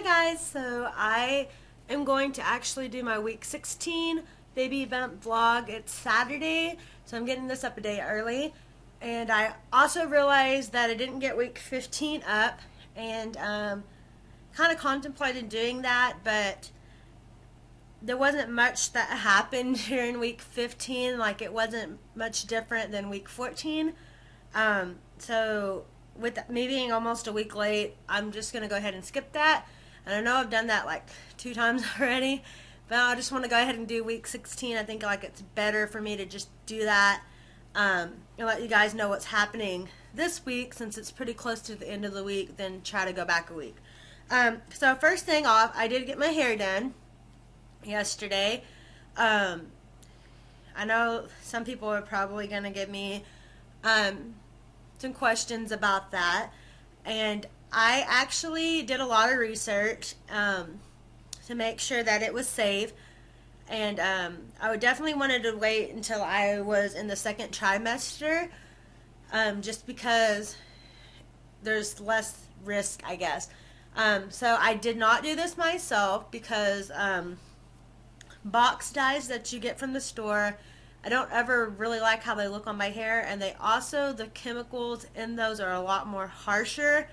Guys, so I am going to actually do my week 16 baby bump vlog. It's Saturday, so I'm getting this up a day early. And I also realized that I didn't get week 15 up, and kind of contemplated doing that, but there wasn't much that happened during week 15. Like, it wasn't much different than week 14. So with me being almost a week late, I'm just going to go ahead and skip that. And I know I've done that like 2 times already, but I just want to go ahead and do week 16. I think like it's better for me to just do that and let you guys know what's happening this week, since it's pretty close to the end of the week, than try to go back a week. So first thing off, I did get my hair done yesterday. I know some people are probably going to give me some questions about that, and I actually did a lot of research to make sure that it was safe, and I would definitely wanted to wait until I was in the second trimester, just because there's less risk, I guess. So I did not do this myself because box dyes that you get from the store, I don't ever really like how they look on my hair, and they also, the chemicals in those are a lot more harsher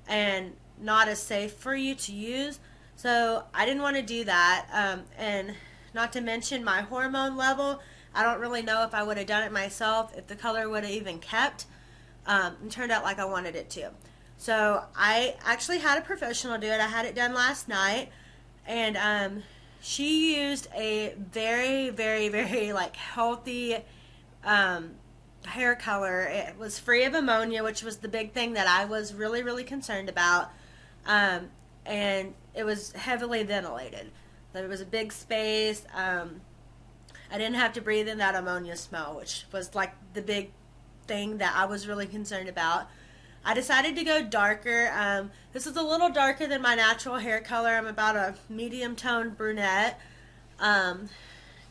and not as safe for you to use. So I didn't want to do that, and not to mention my hormone level, I don't really know if I would have done it myself, if the color would have even kept. It turned out like I wanted it to. So I actually had a professional do it. I had it done last night, and she used a very, very, very like healthy hair color. It was free of ammonia, which was the big thing that I was really, really concerned about. And it was heavily ventilated. There was a big space. I didn't have to breathe in that ammonia smell, which was like the big thing that I was really concerned about. I decided to go darker. This is a little darker than my natural hair color. I'm about a medium toned brunette, kind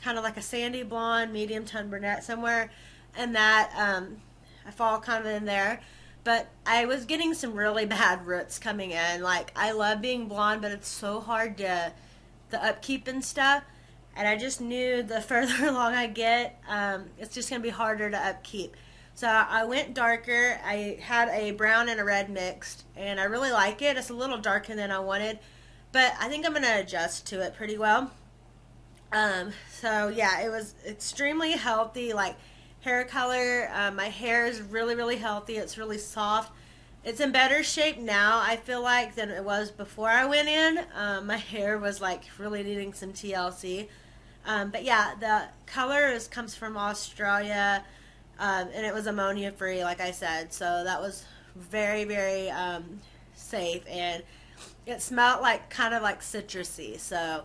of like a sandy blonde, medium toned brunette, somewhere in that. I fall kind of in there. But I was getting some really bad roots coming in. Like, I love being blonde, but it's so hard to the upkeep and stuff. And I just knew the further along I get, it's just going to be harder to upkeep. So I went darker. I had a brown and a red mixed, and I really like it. It's a little darker than I wanted, but I think I'm going to adjust to it pretty well. So yeah, it was extremely healthy, like hair color. My hair is really, really healthy. It's really soft. It's in better shape now, I feel like, than it was before I went in. My hair was like really needing some TLC. But yeah, the color comes from Australia. And it was ammonia free, like I said, so that was very, very safe, and it smelled like kind of like citrusy. So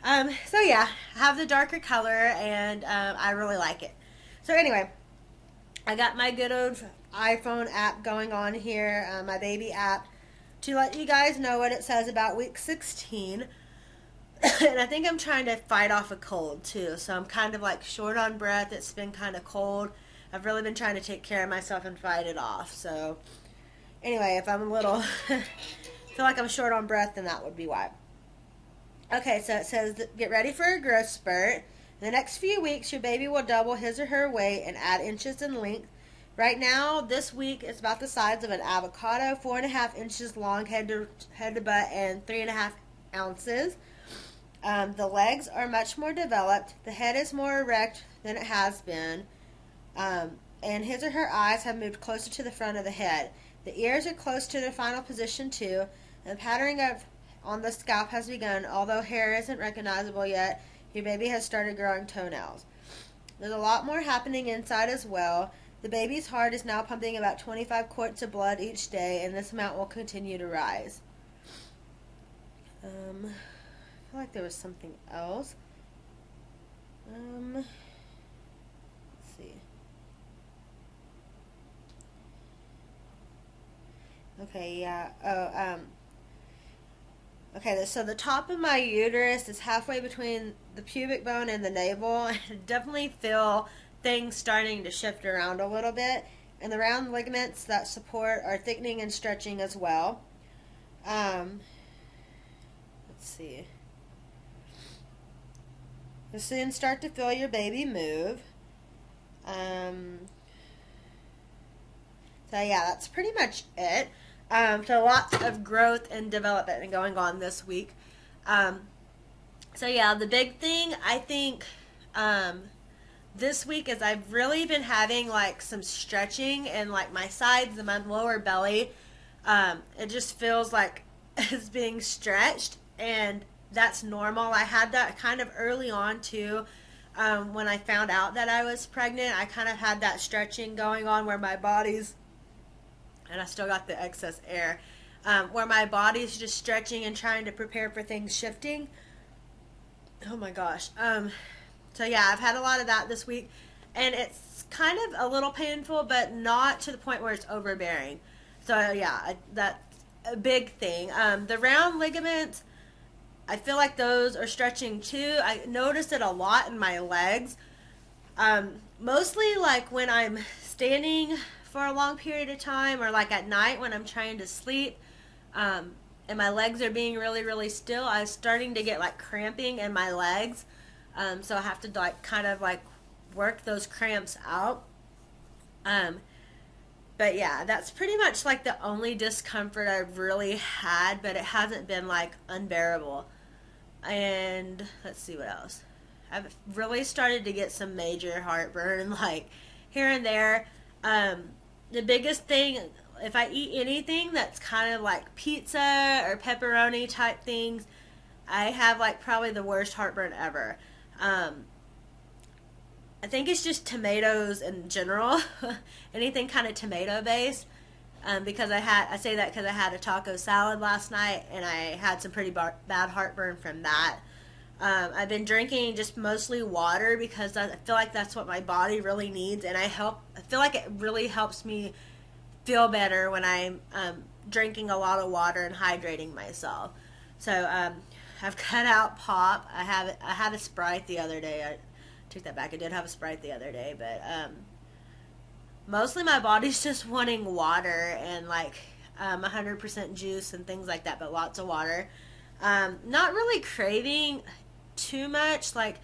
yeah, I have the darker color, and I really like it. So anyway, I got my good old iPhone app going on here, my baby app, to let you guys know what it says about week 16. And I think I'm trying to fight off a cold too, so I'm kind of like short on breath. It's been kind of cold. I've really been trying to take care of myself and fight it off. So anyway, if I'm a little feel like I'm short on breath, then that would be why. Okay, so it says, get ready for a growth spurt. In the next few weeks, your baby will double his or her weight and add inches in length. Right now, this week, it's about the size of an avocado, 4.5 inches long, head to butt, and 3.5 ounces. The legs are much more developed. The head is more erect than it has been. And his or her eyes have moved closer to the front of the head. The ears are close to their final position too, and patterning up on the scalp has begun. Although hair isn't recognizable yet, your baby has started growing toenails. There's a lot more happening inside as well. The baby's heart is now pumping about 25 quarts of blood each day, and this amount will continue to rise. I feel like there was something else. Let's see. Okay, yeah. Okay, so the top of my uterus is halfway between the pubic bone and the navel. I definitely feel things starting to shift around a little bit. And the round ligaments that support are thickening and stretching as well. Let's see. You'll soon start to feel your baby move. So yeah, that's pretty much it. So lots of growth and development going on this week. Um, so yeah, the big thing I think this week is I've really been having like some stretching in like my sides and my lower belly. It just feels like it's being stretched, and that's normal. I had that kind of early on too. When I found out that I was pregnant, I kind of had that stretching going on where my body's, and I still got the excess air, where my body's just stretching and trying to prepare for things shifting. Oh my gosh. So yeah, I've had a lot of that this week, and it's kind of a little painful, but not to the point where it's overbearing. So yeah, that's a big thing. The round ligaments, I feel like those are stretching too. I noticed it a lot in my legs. Mostly like when I'm standing for a long period of time, or like at night when I'm trying to sleep, and my legs are being really, really still. I was starting to get like cramping in my legs. So I have to like kind of like work those cramps out. But yeah, that's pretty much like the only discomfort I've really had, but it hasn't been like unbearable. And let's see what else. I've really started to get some major heartburn, like here and there. The biggest thing, if I eat anything that's kind of like pizza or pepperoni type things, I have like probably the worst heartburn ever. Um, I think it's just tomatoes in general, anything kind of tomato based. Because I say that because I had a taco salad last night and I had some pretty bad heartburn from that. I've been drinking just mostly water because I feel like that's what my body really needs, and I feel like it really helps me feel better when I'm drinking a lot of water and hydrating myself. So I've cut out pop. I had a Sprite the other day. I took that back. I did have a Sprite the other day, but mostly my body's just wanting water and like 100% juice and things like that, but lots of water. Not really craving too much. Like,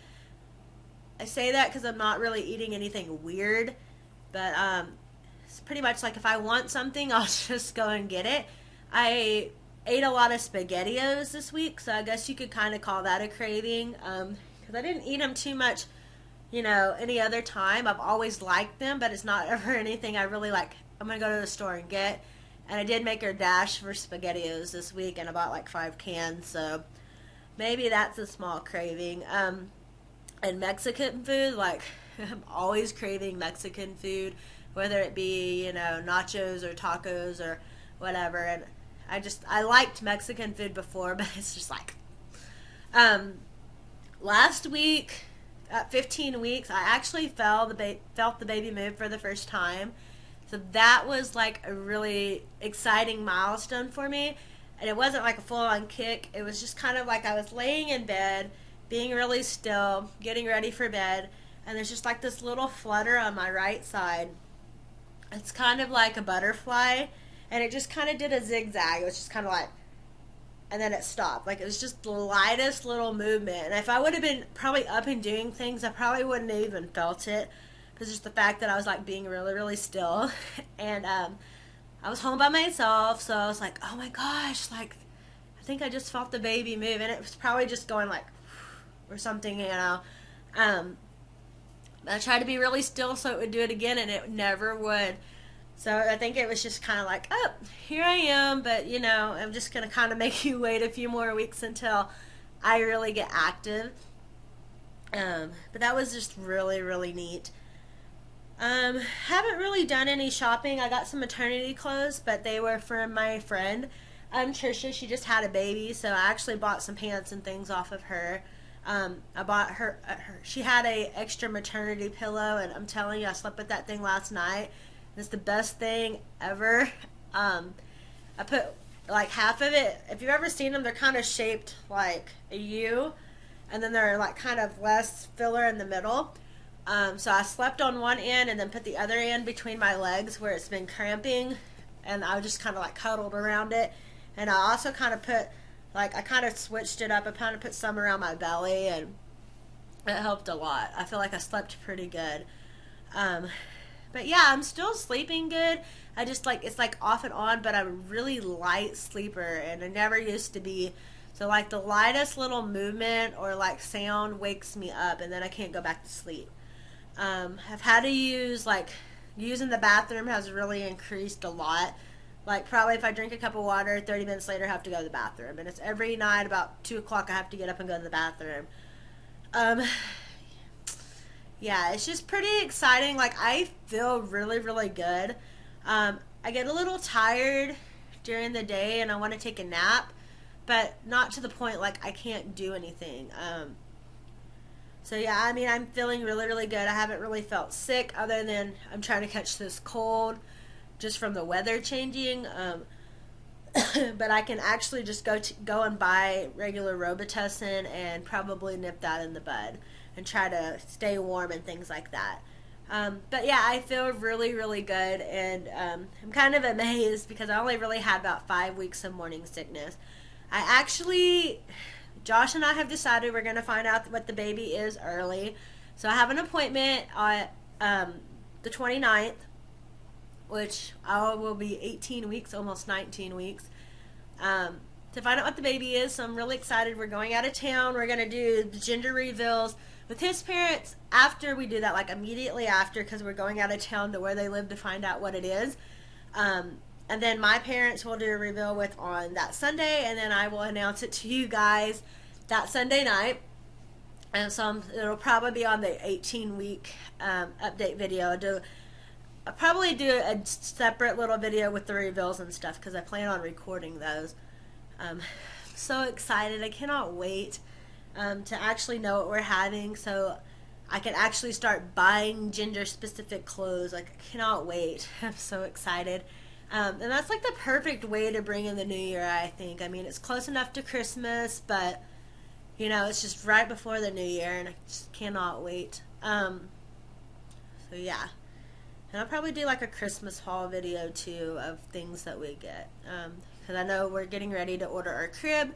I say that because I'm not really eating anything weird, but it's pretty much like if I want something, I'll just go and get it. I ate a lot of SpaghettiOs this week, so I guess you could kind of call that a craving, because I didn't eat them too much, any other time. I've always liked them, but it's not ever anything I really like. I'm gonna go to the store and get. And I did make her dash for SpaghettiOs this week, and I bought like 5 cans, so maybe that's a small craving. And Mexican food, like I'm always craving Mexican food, whether it be nachos or tacos or whatever. And I liked Mexican food before, but it's just like last week at 15 weeks, I actually felt the baby move for the first time. So that was like a really exciting milestone for me. And it wasn't like a full-on kick. It was just kind of like I was laying in bed, being really still, getting ready for bed, and there's just like this little flutter on my right side. It's kind of like a butterfly, and it just kind of did a zigzag. It was just kind of like, and then it stopped. Like, it was just the lightest little movement. And if I would have been probably up and doing things, I probably wouldn't have even felt it. Because just the fact that I was like being really, really still. And I was home by myself, so I was like, oh my gosh, like, I think I just felt the baby move. And it was probably just going like, or something. I tried to be really still so it would do it again, and it never would. So I think it was just kind of like, oh, here I am, but I'm just going to kind of make you wait a few more weeks until I really get active. But that was just really, really neat. Haven't really done any shopping. I got some maternity clothes, but they were from my friend, Trisha. She just had a baby, so I actually bought some pants and things off of her. I bought she had a extra maternity pillow, and I'm telling you, I slept with that thing last night. It's the best thing ever. I put like half of it. If you've ever seen them, they're kind of shaped like a U, and then they're like kind of less filler in the middle. So I slept on one end and then put the other end between my legs where it's been cramping, and I just kind of like cuddled around it. And I also kind of put Like, I kind of switched it up. I kind of put some around my belly, and it helped a lot. I feel like I slept pretty good. Um, but yeah, I'm still sleeping good. I just like, it's like off and on, but I'm a really light sleeper, and I never used to be. So like the lightest little movement or like sound wakes me up, and then I can't go back to sleep. I've had to use like, using the bathroom has really increased a lot. Like probably if I drink a cup of water, 30 minutes later I have to go to the bathroom, and it's every night about 2 o'clock I have to get up and go to the bathroom. Um, yeah, it's just pretty exciting. Like I feel really, really good. I get a little tired during the day, and I want to take a nap, but not to the point like I can't do anything. So yeah, I mean, I'm feeling really, really good. I haven't really felt sick, other than I'm trying to catch this cold just from the weather changing. But I can actually just go and buy regular Robitussin and probably nip that in the bud and try to stay warm and things like that. But yeah, I feel really, really good, and I'm kind of amazed because I only really had about 5 weeks of morning sickness. I actually, Josh and I have decided we're going to find out what the baby is early. So I have an appointment on the 29th, which I will be 18 weeks, almost 19 weeks, to find out what the baby is. So I'm really excited. We're going out of town. We're going to do the gender reveals with his parents after we do that, like immediately after, because we're going out of town to where they live to find out what it is. And then my parents will do a reveal with on that Sunday, and then I will announce it to you guys that Sunday night. And so it'll probably be on the 18-week update video. I'll probably do a separate little video with the reveals and stuff because I plan on recording those. I'm so excited. I cannot wait to actually know what we're having, so I can actually start buying gender-specific clothes. Like, I cannot wait. I'm so excited. And that's like the perfect way to bring in the new year, I think. I mean, it's close enough to Christmas, but, you know, it's just right before the new year, and I just cannot wait. So, yeah. And I'll probably do like a Christmas haul video, too, of things that we get. Because I know we're getting ready to order our crib.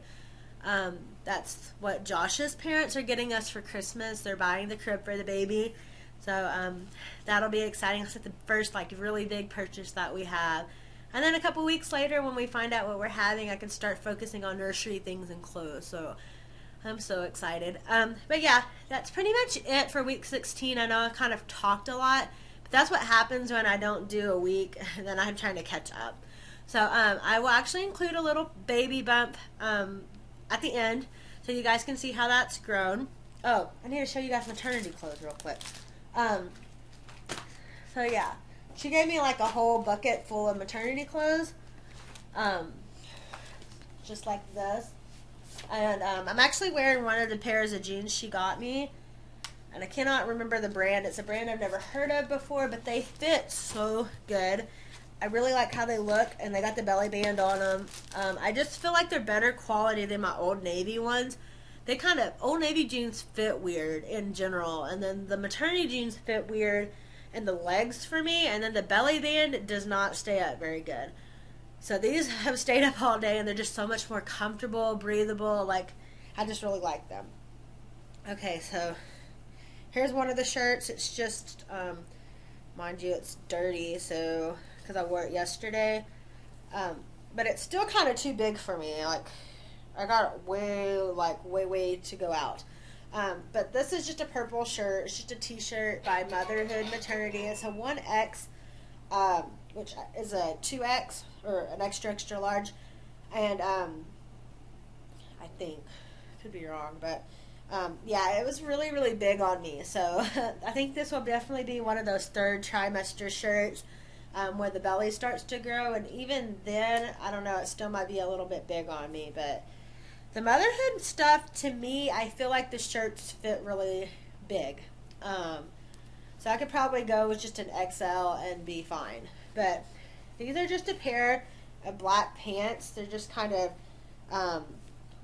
That's what Josh's parents are getting us for Christmas. They're buying the crib for the baby. So that'll be exciting. It's like the first like really big purchase that we have. And then a couple weeks later, when we find out what we're having, I can start focusing on nursery things and clothes. So I'm so excited. But yeah, that's pretty much it for week 16. I know I kind of talked a lot, but that's what happens when I don't do a week, and then I'm trying to catch up. So I will actually include a little baby bump at the end, so you guys can see how that's grown. Oh, I need to show you guys maternity clothes real quick. So yeah, she gave me like a whole bucket full of maternity clothes, just like this. And I'm actually wearing one of the pairs of jeans she got me, and I cannot remember the brand. It's a brand I've never heard of before, but they fit so good. I really like how they look, and they got the belly band on them. I just feel like they're better quality than my Old Navy ones. They kind of, Old Navy jeans fit weird in general, and then the maternity jeans fit weird in the legs for me, and then the belly band does not stay up very good. So these have stayed up all day, and they're just so much more comfortable, breathable. Like, I just really like them. Okay, so here's one of the shirts. It's just, mind you, it's dirty, so because I wore it yesterday. But it's still kind of too big for me. Like, I got way to go out. But this is just a purple shirt. It's just a t-shirt by Motherhood Maternity. It's a 1X, which is a 2X, or an extra large. And I think, could be wrong, but yeah, it was really big on me. So I think this will definitely be one of those third trimester shirts where the belly starts to grow. And even then, I don't know, it still might be a little bit big on me, but the motherhood stuff, to me, I feel like the shirts fit really big. So I could probably go with just an XL and be fine. But these are just a pair of black pants. They're just kind of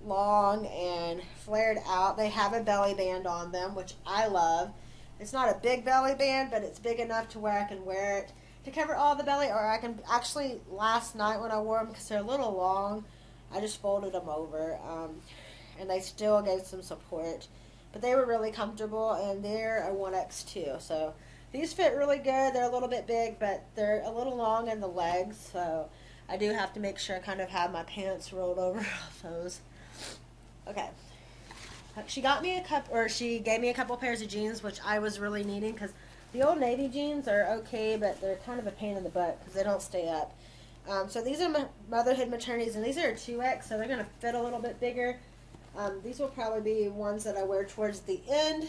long and flared out. They have a belly band on them, which I love. It's not a big belly band, but it's big enough to where I can wear it to cover all the belly, or I can actually, last night when I wore them, because they're a little long, I just folded them over, and they still gave some support. But they were really comfortable, and they're a 1X too. So these fit really good. They're a little bit big, but they're a little long in the legs. So I do have to make sure I kind of have my pants rolled over off those. Okay. She got me she gave me a couple pairs of jeans, which I was really needing because the Old Navy jeans are okay, but they're kind of a pain in the butt because they don't stay up. So these are motherhood maternities, and these are a 2X, so they're going to fit a little bit bigger. These will probably be ones that I wear towards the end,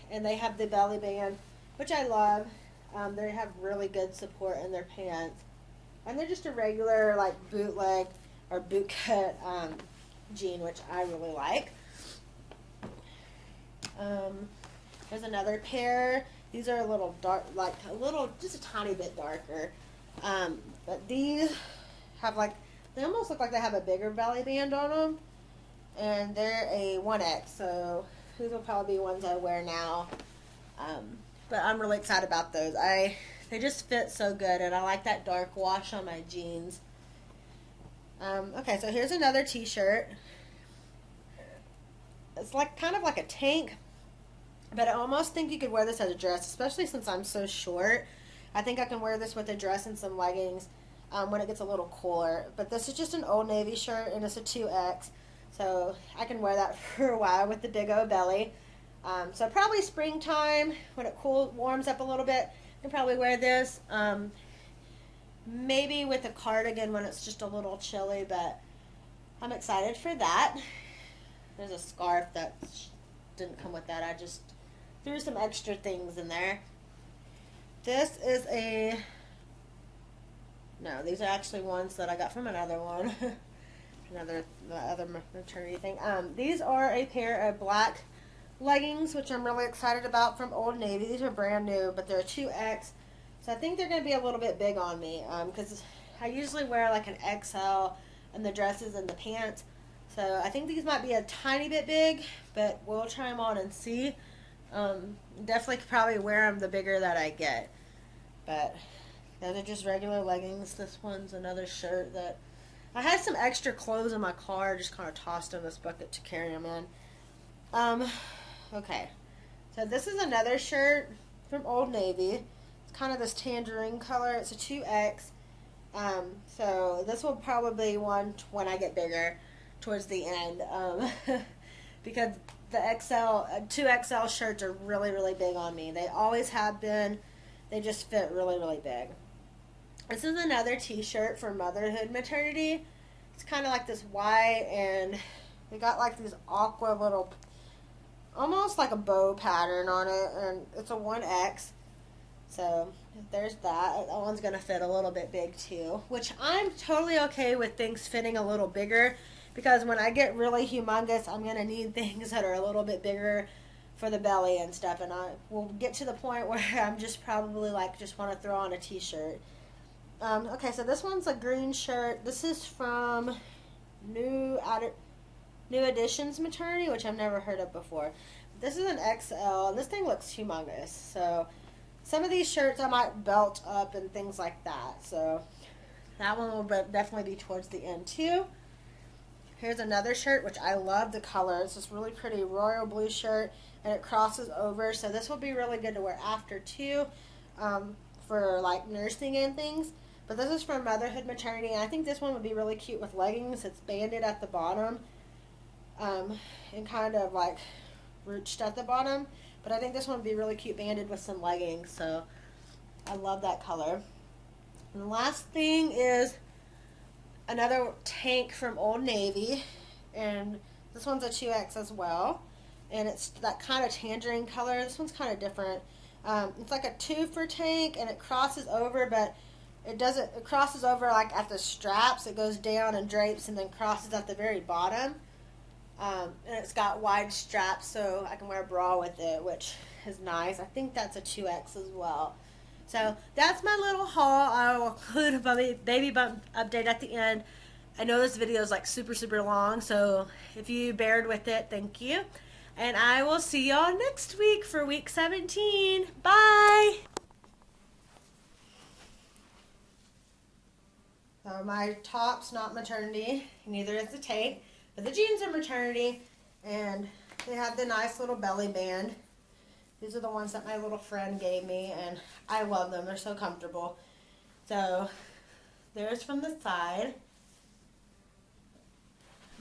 and they have the belly band, which I love. They have really good support in their pants, and they're just a regular like bootleg or bootcut jean, which I really like. There's another pair. These are a little dark, like just a tiny bit darker. But these have they almost look like they have a bigger belly band on them. And they're a 1X, so these will probably be ones I wear now. But I'm really excited about those. They just fit so good, and I like that dark wash on my jeans. Okay, so here's another t-shirt. It's kind of like a tank, but I almost think you could wear this as a dress, especially since I'm so short. I think I can wear this with a dress and some leggings when it gets a little cooler. But this is just an Old Navy shirt, and it's a 2X. So I can wear that for a while with the big O belly. So probably springtime, when it warms up a little bit, I can probably wear this. Maybe with a cardigan when it's just a little chilly, but I'm excited for that. There's a scarf that didn't come with that. I just threw some extra things in there. This is no, these are actually ones that I got from another one. the other maternity thing. These are a pair of black leggings, which I'm really excited about, from Old Navy. These are brand new, but they're a 2X. So I think they're going to be a little bit big on me, because I usually wear like an XL in the dresses and the pants. So I think these might be a tiny bit big, but we'll try them on and see. Definitely could probably wear them the bigger that I get. But those are just regular leggings. This one's another shirt that I had some extra clothes in my car, just kind of tossed in this bucket to carry them in. Okay. So this is another shirt from Old Navy. It's kind of this tangerine color. It's a 2X. So this will probably be one when I get bigger towards the end. Because the 2XL shirts are really, really big on me. They always have been. They just fit really, really big. This is another t-shirt for motherhood maternity. It's kind of like this white, and we got like these aqua little, almost like a bow pattern on it, and it's a 1X. So there's that. That one's going to fit a little bit big too, which I'm totally okay with things fitting a little bigger, because when I get really humongous, I'm going to need things that are a little bit bigger for the belly and stuff, and I will get to the point where I'm just probably just want to throw on a t-shirt. Okay, so this one's a green shirt. This is from New Editions Maternity, which I've never heard of before. This is an XL, and this thing looks humongous. So some of these shirts I might belt up and things like that. So that one will definitely be towards the end too. Here's another shirt, which I love the color. It's this really pretty royal blue shirt, and it crosses over. So this will be really good to wear after too, for like nursing and things. But this is from Motherhood Maternity, and I think this one would be really cute with leggings. It's banded at the bottom, and kind of like ruched at the bottom. But I think this one would be really cute banded with some leggings. So I love that color. And the last thing is another tank from Old Navy, and this one's a 2X as well. And it's that kind of tangerine color. This one's kind of different. It's like a 2 for tank, and it crosses over, but it crosses over like at the straps. It goes down and drapes and then crosses at the very bottom. And it's got wide straps, so I can wear a bra with it, which is nice. I think that's a 2X as well. So that's my little haul. I will include a baby bump update at the end. I know this video is like super, super long, so if you bared with it, thank you. And I will see y'all next week for week 17. Bye! So my top's not maternity, neither is the tank, but the jeans are maternity, and they have the nice little belly band. These are the ones that my little friend gave me, and I love them. They're so comfortable. So there's from the side,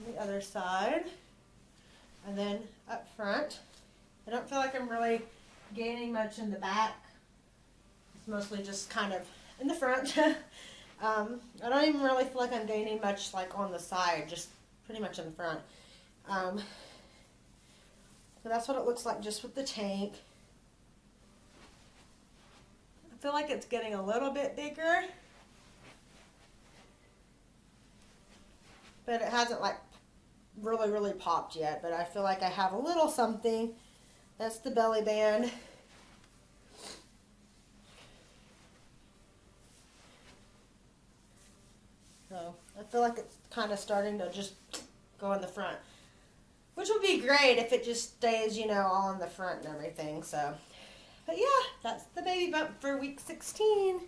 the other side, and then up front. I don't feel like I'm really gaining much in the back. It's mostly just kind of in the front. I don't even really feel like I'm gaining much like on the side, just pretty much in the front. So that's what it looks like just with the tank. I feel like it's getting a little bit bigger, but it hasn't like really popped yet, but I feel like I have a little something. That's the belly band. So I feel like it's kind of starting to just go in the front, which would be great if it just stays, you know, all in the front and everything. So, but yeah, that's the baby bump for week 16.